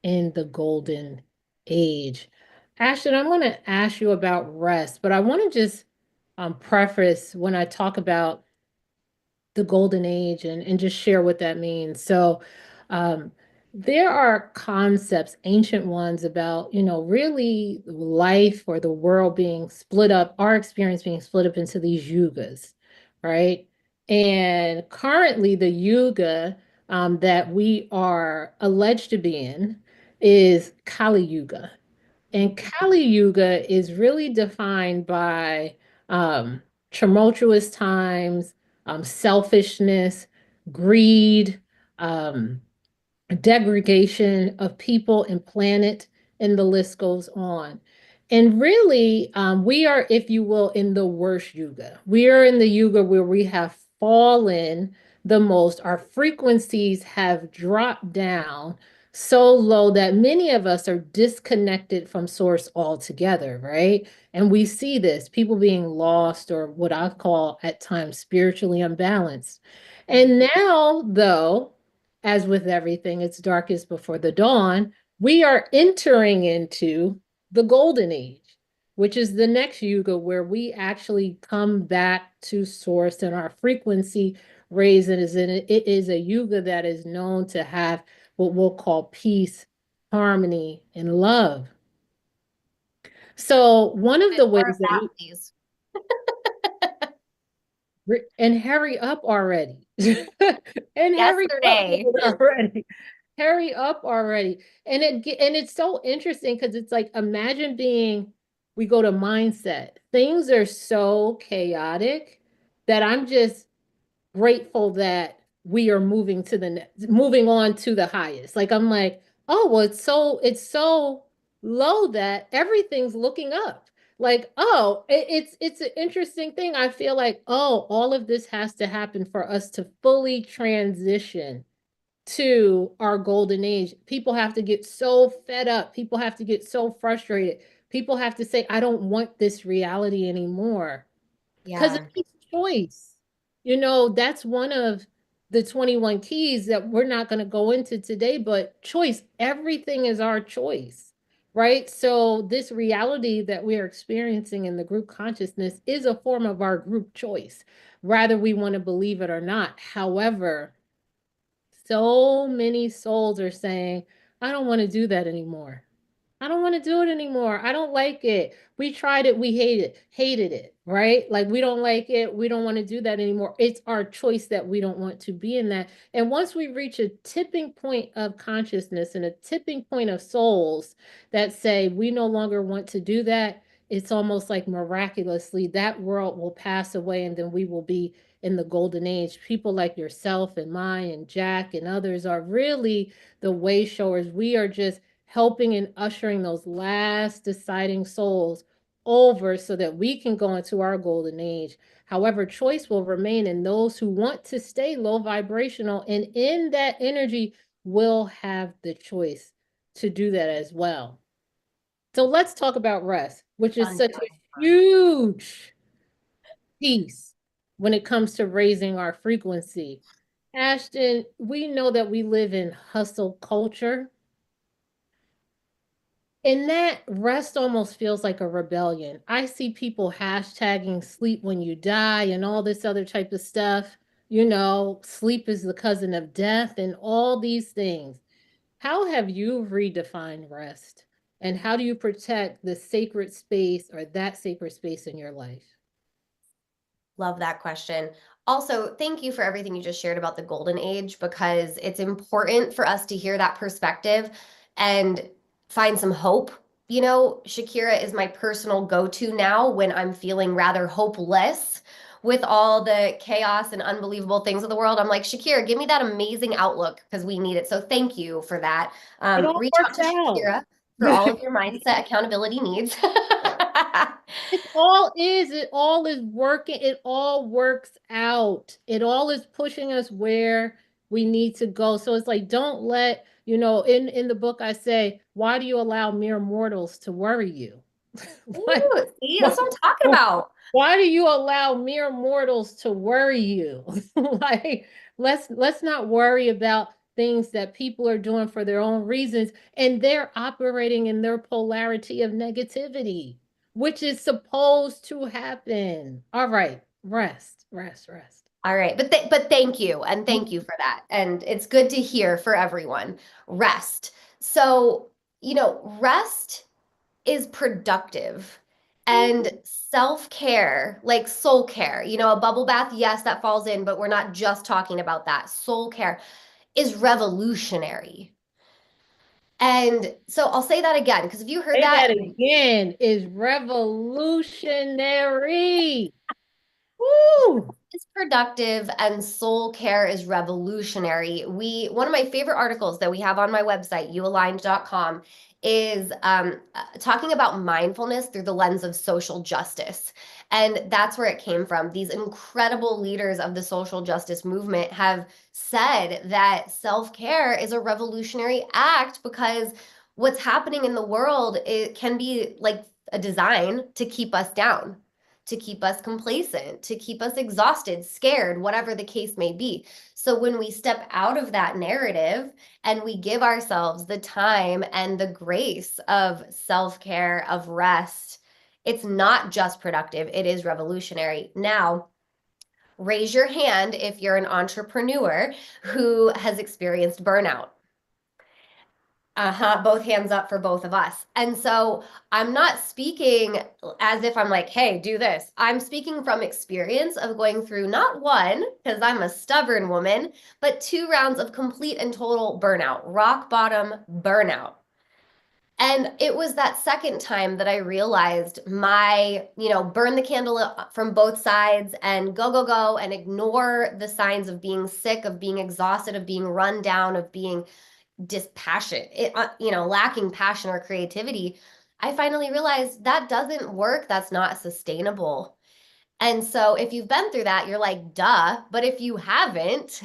Speaker 1: in the golden age. Ashton, I'm going to ask you about rest, but I want to just preface when I talk about the golden age and just share what that means. So um, there are concepts, ancient ones about, really life or the world being split up, our experience being split up into these yugas, right? And currently the yuga that we are alleged to be in is Kali Yuga. And Kali Yuga is really defined by um, tumultuous times, selfishness, greed, um, degradation of people and planet, and the list goes on. And really, we are, if you will, in the worst yuga. We are in the yuga where we have fallen the most. Our frequencies have dropped down so low that many of us are disconnected from source altogether, right? And we see this, people being lost or what I call at times spiritually unbalanced. And now, though, as with everything, it's darkest before the dawn. We are entering into the golden age, which is the next yuga where we actually come back to source and our frequency raises. And it is a yuga that is known to have what we'll call peace, harmony, and love. So one of the ways that
Speaker 2: please.
Speaker 1: and hurry up already. And hurry up already. Hurry up already. And it's so interesting because it's like, imagine we go to mindset. Things are so chaotic that I'm just grateful that we are moving on to the highest. Like I'm like, oh, well, it's so low that everything's looking up. Like, oh, it's an interesting thing. I feel like, oh, all of this has to happen for us to fully transition to our golden age. People have to get so fed up. People have to get so frustrated. People have to say, I don't want this reality anymore. Because it's choice. That's one of the 21 keys that we're not going to go into today, but choice. Everything is our choice, right? So this reality that we are experiencing in the group consciousness is a form of our group choice, whether we want to believe it or not. However, so many souls are saying, I don't want to do that anymore. I don't want to do it anymore. I don't like it. We tried it. We hated it, right? Like we don't like it. We don't want to do that anymore. It's our choice that we don't want to be in that. And once we reach a tipping point of consciousness and a tipping point of souls that say we no longer want to do that, it's almost like miraculously that world will pass away and then we will be in the golden age. People like yourself and mine and Jack and others are really the way showers. We are just helping and ushering those last deciding souls over so that we can go into our golden age. However, choice will remain, and those who want to stay low vibrational and in that energy will have the choice to do that as well. So let's talk about rest, which is such a huge piece when it comes to raising our frequency. Ashton, we know that we live in hustle culture. And that rest almost feels like a rebellion. I see people hashtagging sleep when you die and all this other type of stuff. Sleep is the cousin of death and all these things. How have you redefined rest? And how do you protect the sacred space or that sacred space in your life?
Speaker 2: Love that question. Also, thank you for everything you just shared about the golden age, because it's important for us to hear that perspective and find some hope. Shakira is my personal go-to now when I'm feeling rather hopeless with all the chaos and unbelievable things of the world. I'm like, Shakira, give me that amazing outlook because we need it. So thank you for that. Reach out to Shakira for all of your mindset accountability needs.
Speaker 1: It all is working. It all works out. It all is pushing us where we need to go. So it's like, don't let, in the book I say, why do you allow mere mortals to worry you?
Speaker 2: Ooh, see, that's what I'm talking about.
Speaker 1: Why do you allow mere mortals to worry you? Like, let's not worry about things that people are doing for their own reasons, and they're operating in their polarity of negativity. which is supposed to happen. All right, rest, rest, rest.
Speaker 2: All right, but thank you, and thank you for that. And it's good to hear for everyone. Rest. So, rest is productive. And self-care, like soul care, a bubble bath, yes, that falls in, but we're not just talking about that. Soul care is revolutionary. And so I'll say that again, because if you heard
Speaker 1: Say
Speaker 2: that,
Speaker 1: that again, is revolutionary. Woo!
Speaker 2: is productive and soul care is revolutionary. One of my favorite articles that we have on my website, YouAligned.com, is talking about mindfulness through the lens of social justice. And that's where it came from. These incredible leaders of the social justice movement have said that self-care is a revolutionary act because what's happening in the world, it can be like a design to keep us down, to keep us complacent, to keep us exhausted, scared, whatever the case may be. So when we step out of that narrative and we give ourselves the time and the grace of self-care, of rest, it's not just productive, it is revolutionary. Now, raise your hand if you're an entrepreneur who has experienced burnout. Both hands up for both of us. And so I'm not speaking as if I'm like, hey, do this. I'm speaking from experience of going through not one, because I'm a stubborn woman, but 2 rounds of complete and total burnout, rock bottom burnout. And it was that second time that I realized my, burn the candle from both sides and go, go, go, and ignore the signs of being sick, of being exhausted, of being run down, of being dispassionate, lacking passion or creativity. I finally realized that doesn't work. That's not sustainable. And so if you've been through that, you're like, duh. But if you haven't,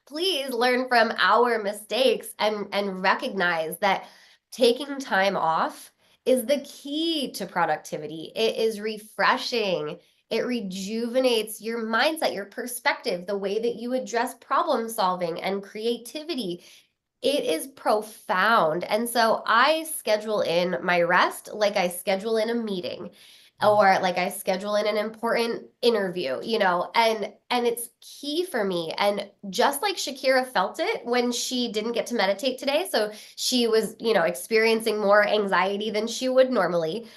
Speaker 2: please learn from our mistakes and recognize that taking time off is the key to productivity. It is refreshing. It rejuvenates your mindset, your perspective, the way that you address problem solving and creativity. It is profound. And so I schedule in my rest like I schedule in a meeting or like I schedule in an important interview, and it's key for me. And just like Shakira felt it when she didn't get to meditate today, so she was, experiencing more anxiety than she would normally.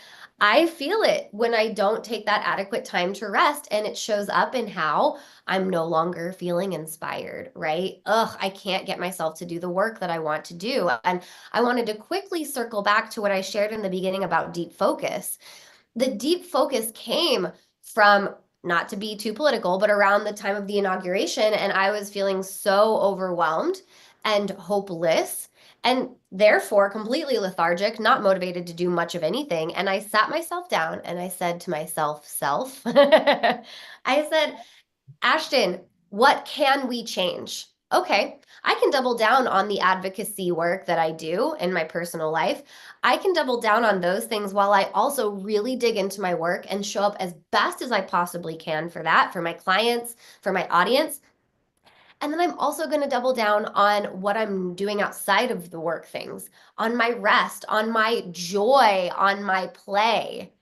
Speaker 2: I feel it when I don't take that adequate time to rest, and it shows up in how I'm no longer feeling inspired, right? I can't get myself to do the work that I want to do. And I wanted to quickly circle back to what I shared in the beginning about deep focus. The deep focus came from, not to be too political, but around the time of the inauguration, and I was feeling so overwhelmed and hopeless, and therefore completely lethargic, not motivated to do much of anything. And I sat myself down and I said to myself, I said, Ashton, what can we change? Okay, I can double down on the advocacy work that I do in my personal life. I can double down on those things while I also really dig into my work and show up as best as I possibly can for that, for my clients, for my audience. And then I'm also going to double down on what I'm doing outside of the work things, on my rest, on my joy, on my play.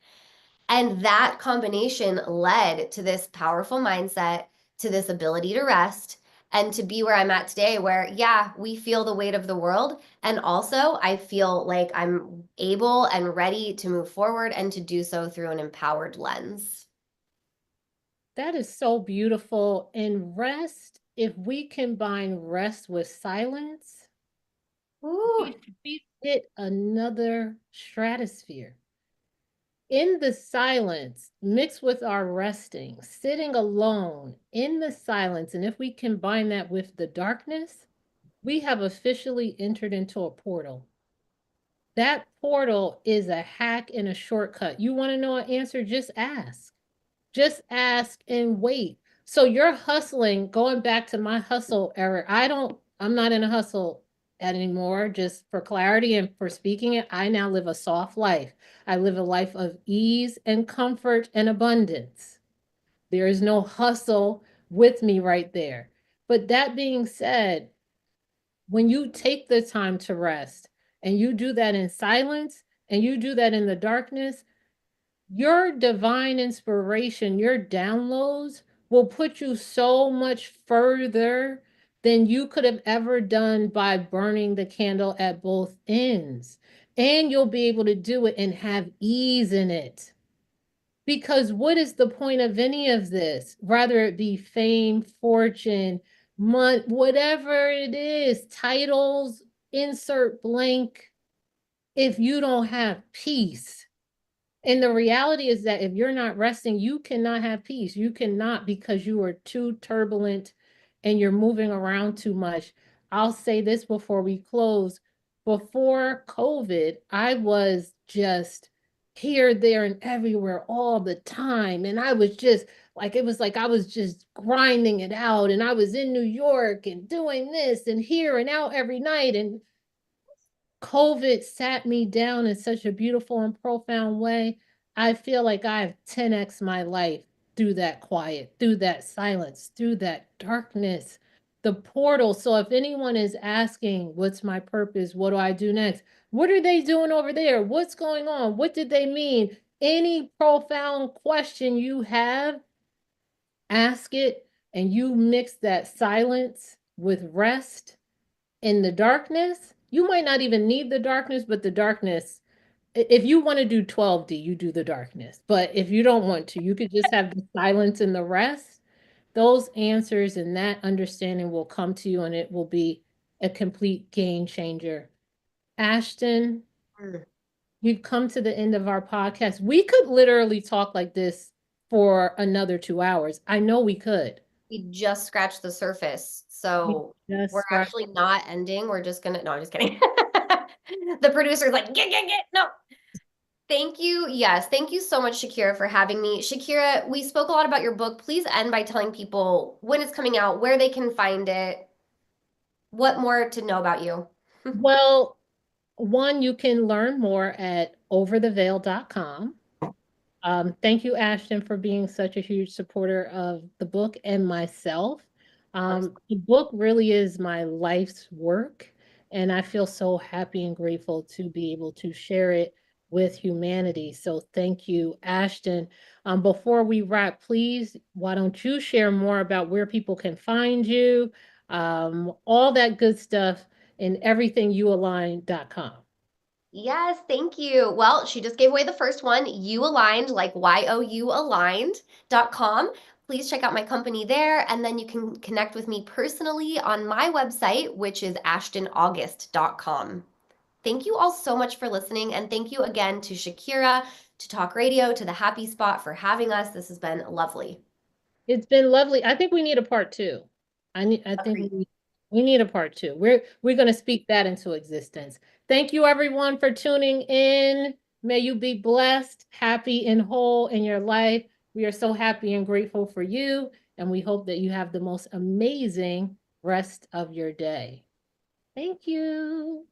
Speaker 2: And that combination led to this powerful mindset, to this ability to rest, and to be where I'm at today, where, yeah, we feel the weight of the world. And also, I feel like I'm able and ready to move forward and to do so through an empowered lens.
Speaker 1: That is so beautiful. And rest, if we combine rest with silence, we hit another stratosphere. In the silence, mixed with our resting, sitting alone in the silence, and if we combine that with the darkness, we have officially entered into a portal. That portal is a hack and a shortcut. You want to know an answer? Just ask. Just ask and wait. So you're hustling, going back to my hustle era. I'm not in a hustle anymore, just for clarity and for speaking it. I now live a soft life. I live a life of ease and comfort and abundance. There is no hustle with me right there. But that being said, when you take the time to rest and you do that in silence and you do that in the darkness, your divine inspiration, your downloads will put you so much further than you could have ever done by burning the candle at both ends. And you'll be able to do it and have ease in it. Because what is the point of any of this? Rather it be fame, fortune, money, whatever it is, titles, insert blank, if you don't have peace. And the reality is that if you're not resting, you cannot have peace. You cannot, because you are too turbulent and you're moving around too much. I'll say this before we close. Before COVID, I was just here, there, and everywhere all the time. And I was just like, it was like I was just grinding it out. And I was in New York and doing this and here and out every night. And COVID sat me down in such a beautiful and profound way. I feel like I've 10x my life through that quiet, through that silence, through that darkness, the portal. So if anyone is asking, what's my purpose? What do I do next? What are they doing over there? What's going on? What did they mean? Any profound question you have, ask it, and you mix that silence with rest in the darkness. You might not even need the darkness, but the darkness, if you want to do 12D, you do the darkness. But if you don't want to, you could just have the silence and the rest. Those answers and that understanding will come to you and it will be a complete game changer. Ashton, we've come to the end of our podcast. We could literally talk like this for another 2 hours. I know we could.
Speaker 2: We just scratched the surface. So
Speaker 1: Just
Speaker 2: we're
Speaker 1: scratch-
Speaker 2: actually not ending. We're just gonna, no, I'm just kidding. The producer's like, get, no. Thank you. Yes. Thank you so much, Shakira, for having me. Shakira, we spoke a lot about your book. Please end by telling people when it's coming out, where they can find it, what more to know about you.
Speaker 1: Well, one, you can learn more at overtheveil.com. Thank you, Ashton, for being such a huge supporter of the book and myself. The book really is my life's work, and I feel so happy and grateful to be able to share it with humanity. So thank you, Ashton. Before we wrap, please, why don't you share more about where people can find you, all that good stuff, and everything youaligned.com.
Speaker 2: Yes, thank you. Well, she just gave away the first one, YouAligned, like YOU aligned.com. Please check out my company there, and then you can connect with me personally on my website, which is ashtonaugust.com. Thank you all so much for listening, and thank you again to Shakira, to Talk Radio, to the Happy Spot for having us. This has been lovely.
Speaker 1: It's been lovely. I think we need a part two. I think
Speaker 2: Agreed.
Speaker 1: we need a part two. We're going to speak that into existence. Thank you everyone for tuning in. May you be blessed, happy and whole in your life. We are so happy and grateful for you, and we hope that you have the most amazing rest of your day. Thank you.